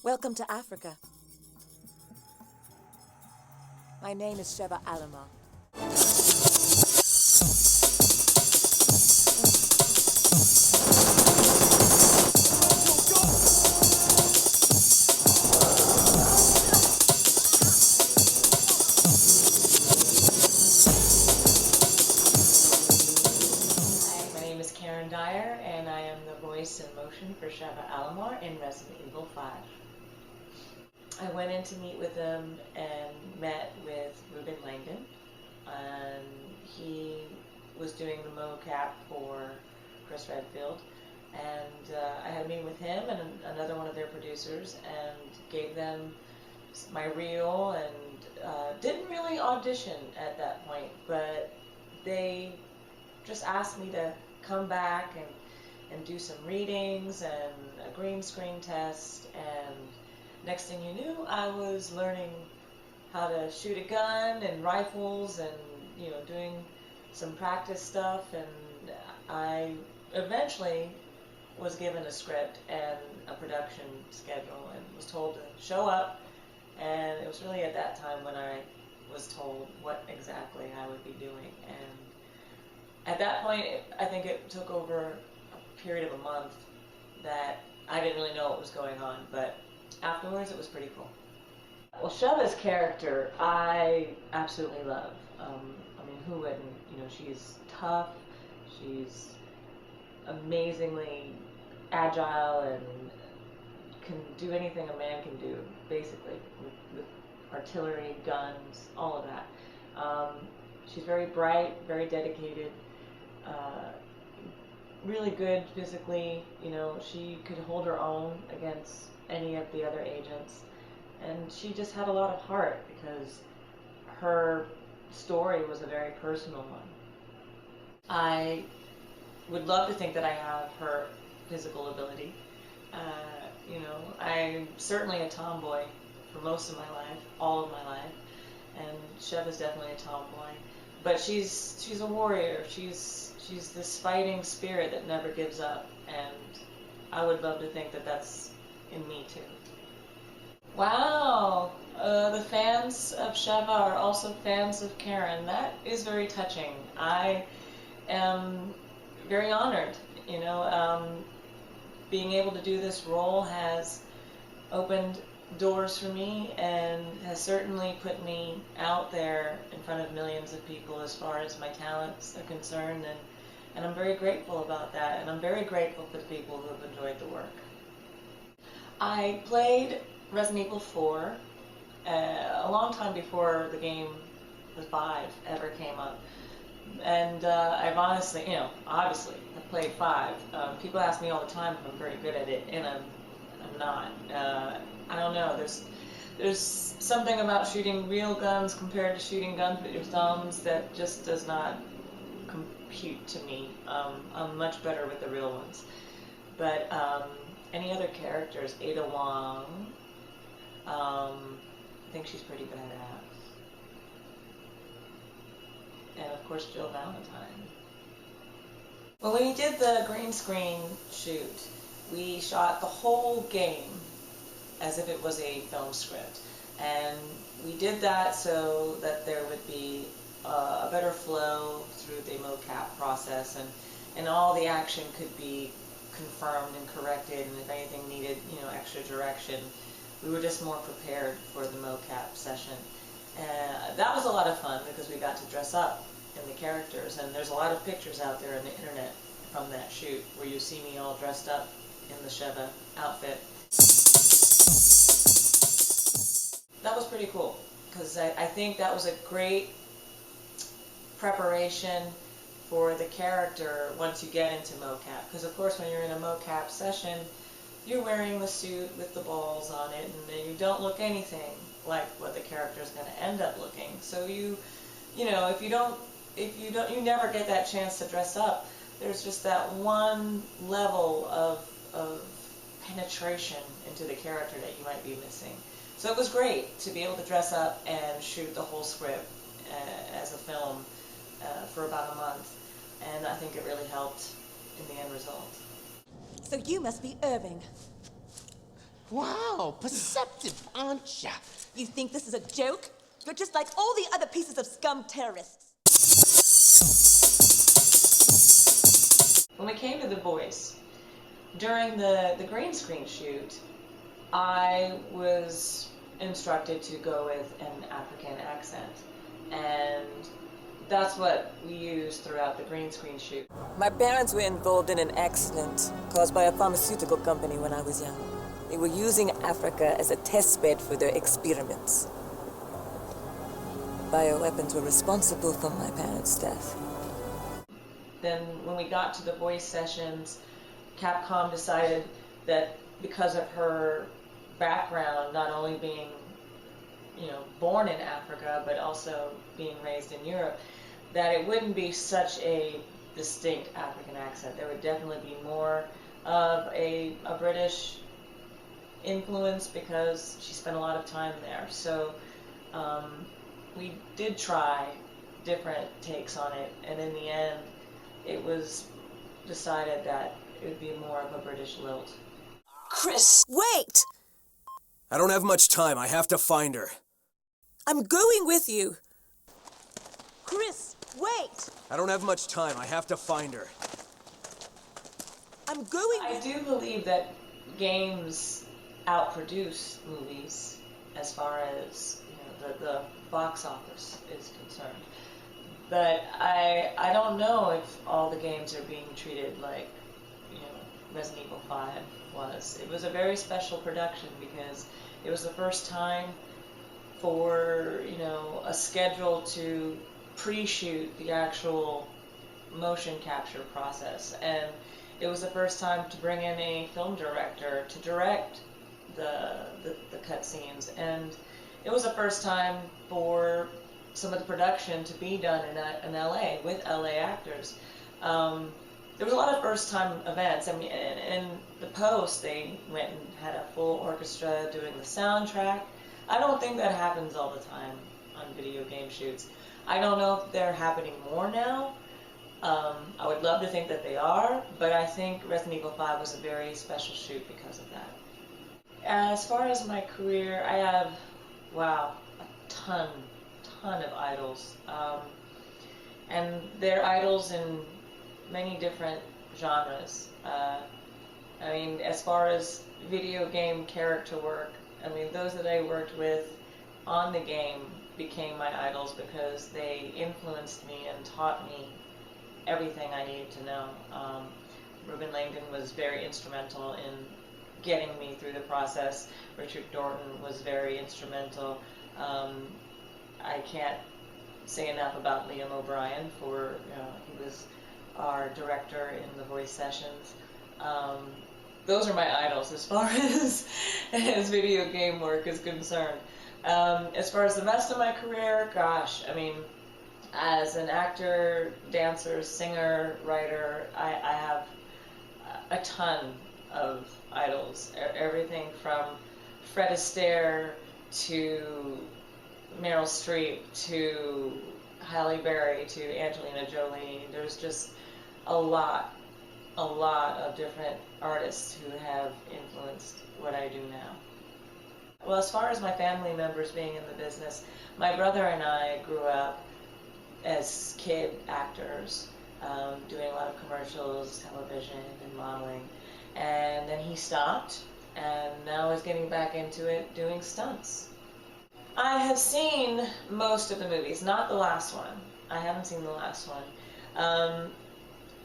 Welcome to Africa. My name is Sheva Alomar. And I am the voice and motion for Sheva Alomar in Resident Evil 5. I went in to meet with him and met with Ruben Langdon, and he was doing the mocap for Chris Redfield, and I had a meeting with him and another one of their producers and gave them my reel and didn't really audition at that point, but they just asked me to come back and do some readings and a green screen test, and next thing you knew, I was learning how to shoot a gun and rifles and, you know, doing some practice stuff, and I eventually was given a script and a production schedule and was told to show up, and it was really at that time when I was told what exactly I would be doing. And at that point, I think it took over a period of a month that I didn't really know what was going on, but afterwards it was pretty cool. Well, Sheva's character I absolutely love. I mean, who wouldn't? You know, she's tough, she's amazingly agile and can do anything a man can do, basically, with artillery, guns, all of that. She's very bright, very dedicated. Really good physically, you know, she could hold her own against any of the other agents, and she just had a lot of heart because her story was a very personal one. I would love to think that I have her physical ability. You know, I'm certainly a tomboy for most of my life, all of my life, and Sheva's definitely a tomboy. But she's a warrior. She's this fighting spirit that never gives up, and I would love to think that that's in me too. Wow, the fans of Sheva are also fans of Karen. That is very touching. I am very honored. You know, being able to do this role has opened doors for me and has certainly put me out there in front of millions of people as far as my talents are concerned, and I'm very grateful about that, and I'm very grateful for the people who have enjoyed the work. I played Resident Evil 4 a long time before the game, the 5, ever came up, and I've honestly, you know, obviously I've played 5. People ask me all the time if I'm very good at it, and I'm not. I don't know, there's something about shooting real guns compared to shooting guns with your thumbs that just does not compute to me. I'm much better with the real ones. But any other characters? Ada Wong, I think she's pretty badass. And of course Jill Valentine. Well, when we did the green screen shoot, we shot the whole game as if it was a film script, and we did that so that there would be a better flow through the mocap process, and all the action could be confirmed and corrected, and if anything needed, you know, extra direction, we were just more prepared for the mocap session. That was a lot of fun because we got to dress up in the characters, and there's a lot of pictures out there on the internet from that shoot where you see me all dressed up in the Sheva outfit. That was pretty cool, because I think that was a great preparation for the character once you get into mocap. Because of course when you're in a mocap session, you're wearing the suit with the balls on it, and you don't look anything like what the character is going to end up looking. So you know, if you never get that chance to dress up, there's just that one level of penetration into the character that you might be missing. So it was great to be able to dress up and shoot the whole script as a film for about a month, and I think it really helped in the end result. So you must be Irving. Wow, perceptive, aren't ya? You think this is a joke? You're just like all the other pieces of scum terrorists. When we came to The Voice, during the green screen shoot, I was instructed to go with an African accent, and that's what we used throughout the green screen shoot. My parents were involved in an accident caused by a pharmaceutical company when I was young. They were using Africa as a test bed for their experiments. Bioweapons were responsible for my parents' death. Then when we got to the voice sessions, Capcom decided that because of her background, not only being, born in Africa, but also being raised in Europe, that it wouldn't be such a distinct African accent. There would definitely be more of a British influence because she spent a lot of time there. So we did try different takes on it, and in the end, it was decided that it would be more of a British lilt. Chris, wait! I don't have much time. I have to find her. I'm going with you. Chris, wait! I don't have much time. I have to find her. I'm going I with do believe that games outproduce movies as far as the box office is concerned. But I don't know if all the games are being treated like Resident Evil 5 was. It was a very special production because it was the first time for a schedule to pre-shoot the actual motion capture process, and it was the first time to bring in a film director to direct the cutscenes, and it was the first time for some of the production to be done in LA with LA actors. There was a lot of first-time events. I mean, in the post, they went and had a full orchestra doing the soundtrack. I don't think that happens all the time on video game shoots. I don't know if they're happening more now. I would love to think that they are, but I think Resident Evil 5 was a very special shoot because of that. As far as my career, I have, a ton of idols. And they're idols in many different genres. I mean, as far as video game character work, I mean, those that I worked with on the game became my idols because they influenced me and taught me everything I needed to know. Ruben Langdon was very instrumental in getting me through the process. Richard Norton was very instrumental. I can't say enough about Liam O'Brien for, he was our director in the voice sessions. Those are my idols as far as video game work is concerned. As far as the rest of my career, gosh, I mean, as an actor, dancer, singer, writer, I have a ton of idols. Everything from Fred Astaire to Meryl Streep to Halle Berry to Angelina Jolie. There's just a lot of different artists who have influenced what I do now. Well, as far as my family members being in the business, my brother and I grew up as kid actors, doing a lot of commercials, television, and modeling. And then he stopped, and now is getting back into it, doing stunts. I have seen most of the movies, not the last one. I haven't seen the last one.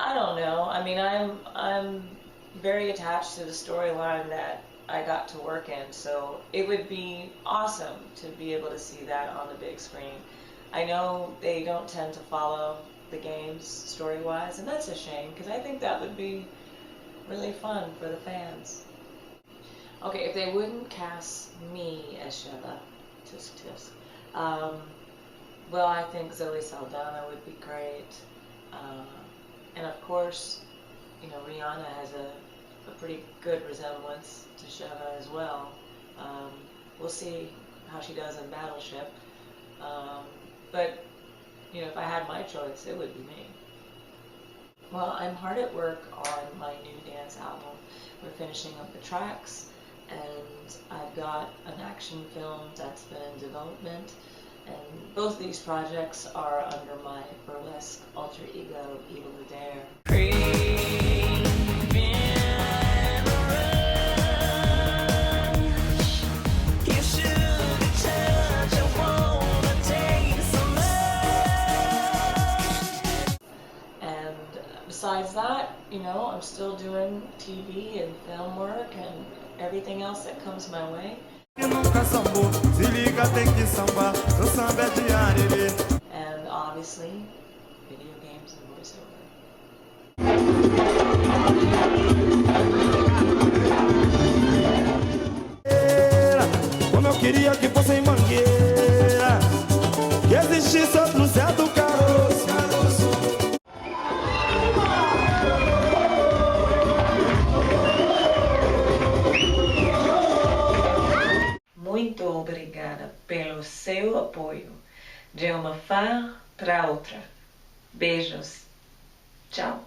I don't know. I mean, I'm very attached to the storyline that I got to work in, so it would be awesome to be able to see that on the big screen. I know they don't tend to follow the games story-wise, and that's a shame, because I think that would be really fun for the fans. Okay, if they wouldn't cast me as Sheva, tisk tisk, well, I think Zoe Saldana would be great. And of course, Rihanna has a pretty good resemblance to Sheva as well. We'll see how she does in Battleship. But, if I had my choice, it would be me. Well, I'm hard at work on my new dance album. We're finishing up the tracks, and I've got an action film that's been in development, and both these projects are under my burlesque alter ego, Evil Adair. And besides that, you know, I'm still doing TV and film work and everything else that comes my way. And obviously, video games and voiceover. Como eu queria que fosse em Mangueira, que existisse outro Zé do Caroço. Muito obrigada pelo seu apoio. De uma fã para outra. Beijos. Tchau.